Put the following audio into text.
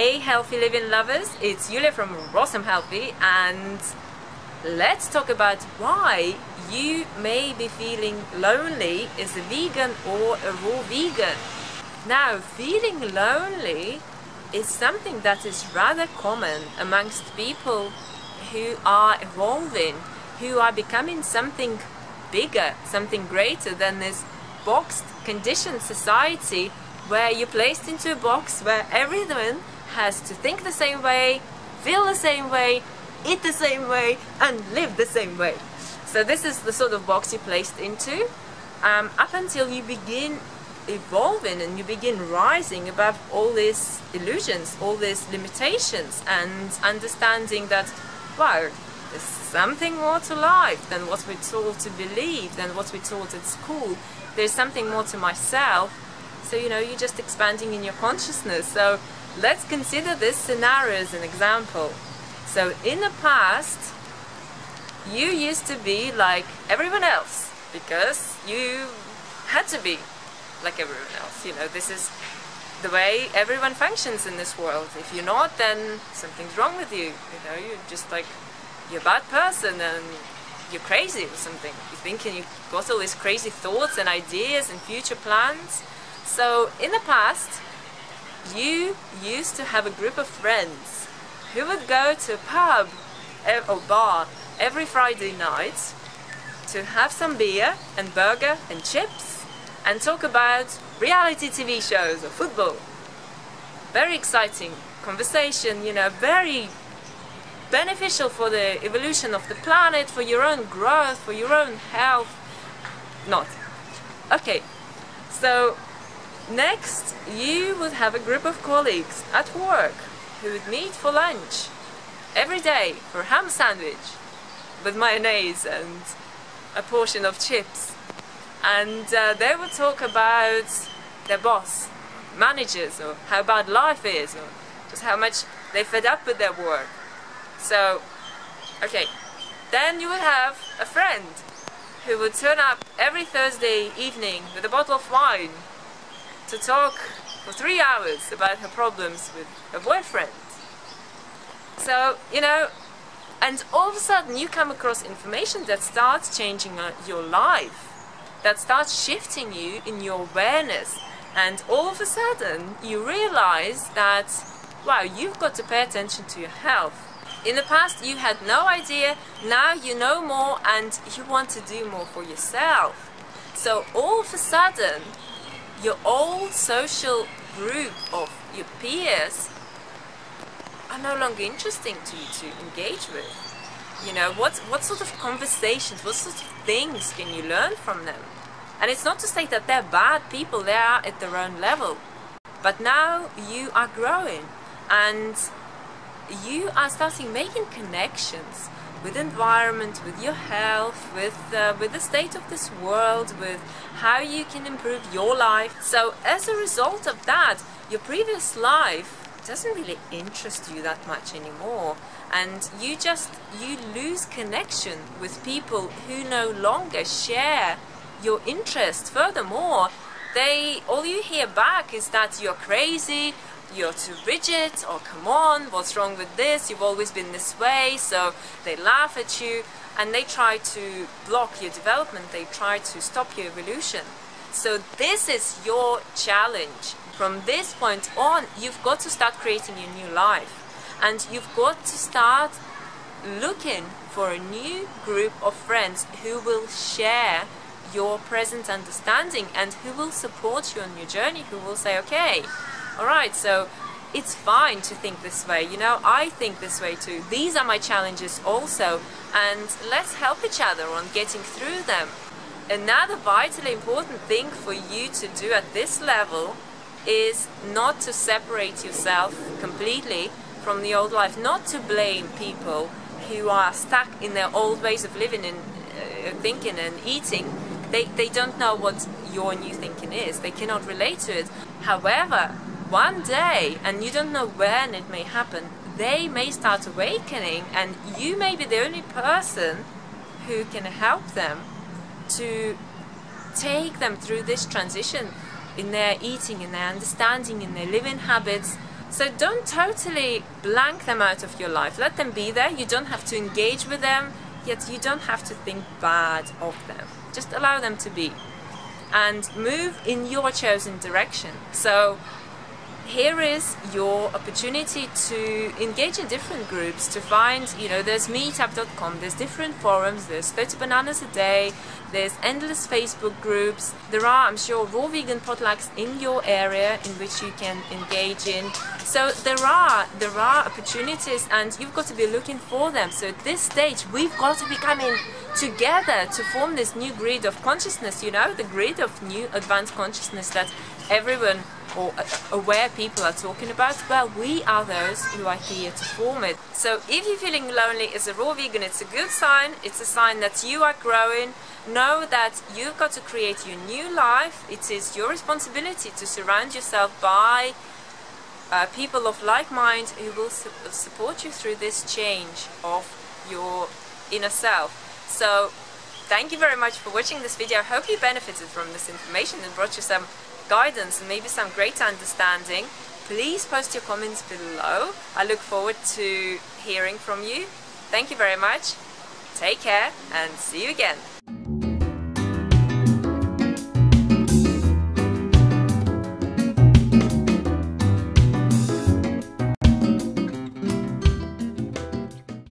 Hey healthy living lovers, it's Julia from Awesome Healthy, and let's talk about why you may be feeling lonely as a vegan or a raw vegan. Now, feeling lonely is something that is rather common amongst people who are evolving, who are becoming something bigger, something greater than this boxed, conditioned society where you're placed into a box where everyone has to think the same way, feel the same way, eat the same way, and live the same way. So this is the sort of box you're placed into up until you begin evolving and you begin rising above all these illusions, all these limitations, and understanding that, wow, there's something more to life than what we're taught to believe, than what we're taught at school. There's something more to myself. So, you're just expanding in your consciousness. So let's consider this scenario as an example. So in the past, you used to be like everyone else because you had to be like everyone else. This is the way everyone functions in this world. If you're not, then something's wrong with you. You're just like, you're a bad person and you're crazy or something. You're thinking you've got all these crazy thoughts and ideas and future plans. So in the past, you used to have a group of friends who would go to a pub or bar every Friday night to have some beer and burger and chips and talk about reality TV shows or football. Very exciting conversation, very beneficial for the evolution of the planet, for your own growth, for your own health. Not. Okay, so next, you would have a group of colleagues at work who would meet for lunch every day for a ham sandwich with mayonnaise and a portion of chips. And they would talk about their boss, managers, or how bad life is, or just how much they're fed up with their work. So, okay, then you would have a friend who would turn up every Thursday evening with a bottle of wine to talk for 3 hours about her problems with her boyfriend. So, and all of a sudden you come across information that starts changing your life, that starts shifting you in your awareness, and all of a sudden you realize that, wow, you've got to pay attention to your health. In the past you had no idea, now you know more and you want to do more for yourself. So all of a sudden your old social group of your peers are no longer interesting to you to engage with. What sort of conversations, what sort of things can you learn from them? And it's not to say that they're bad people, they are at their own level. But now you are growing and you are starting making connections with the environment, with your health, with the state of this world, with how you can improve your life. So as a result of that, your previous life doesn't really interest you that much anymore, and you lose connection with people who no longer share your interest. Furthermore, all you hear back is that you're crazy, you're too rigid, or come on, what's wrong with this, you've always been this way. So they laugh at you and they try to block your development, they try to stop your evolution. So this is your challenge. From this point on, you've got to start creating your new life, and you've got to start looking for a new group of friends who will share your present understanding and who will support you on your journey, who will say, okay, alright, so it's fine to think this way, I think this way too. These are my challenges also, and let's help each other on getting through them. Another vitally important thing for you to do at this level is not to separate yourself completely from the old life, not to blame people who are stuck in their old ways of living and thinking and eating. They don't know what your new thinking is, they cannot relate to it. However, one day, and you don't know when it may happen, they may start awakening, and you may be the only person who can help them to take them through this transition in their eating, in their understanding, in their living habits, So don't totally blank them out of your life. Let them be there. You don't have to engage with them, yet you don't have to think bad of them. Just allow them to be and move in your chosen direction. So here is your opportunity to engage in different groups, to find, there's meetup.com, there's different forums, there's 30 bananas a day, there's endless Facebook groups, there are, I'm sure, raw vegan potlucks in your area in which you can engage in. So there are opportunities, and you've got to be looking for them. So at this stage, we've got to be coming together to form this new grid of consciousness, the grid of new advanced consciousness that everyone or aware people are talking about. Well, we are those who are here to form it. So if you're feeling lonely as a raw vegan, it's a good sign. It's a sign that you are growing. Know that you've got to create your new life. It is your responsibility to surround yourself by people of like mind who will support you through this change of your inner self. So thank you very much for watching this video. I hope you benefited from this information and brought you some guidance and maybe some great understanding. Please post your comments below. I look forward to hearing from you. Thank you very much. Take care and see you again.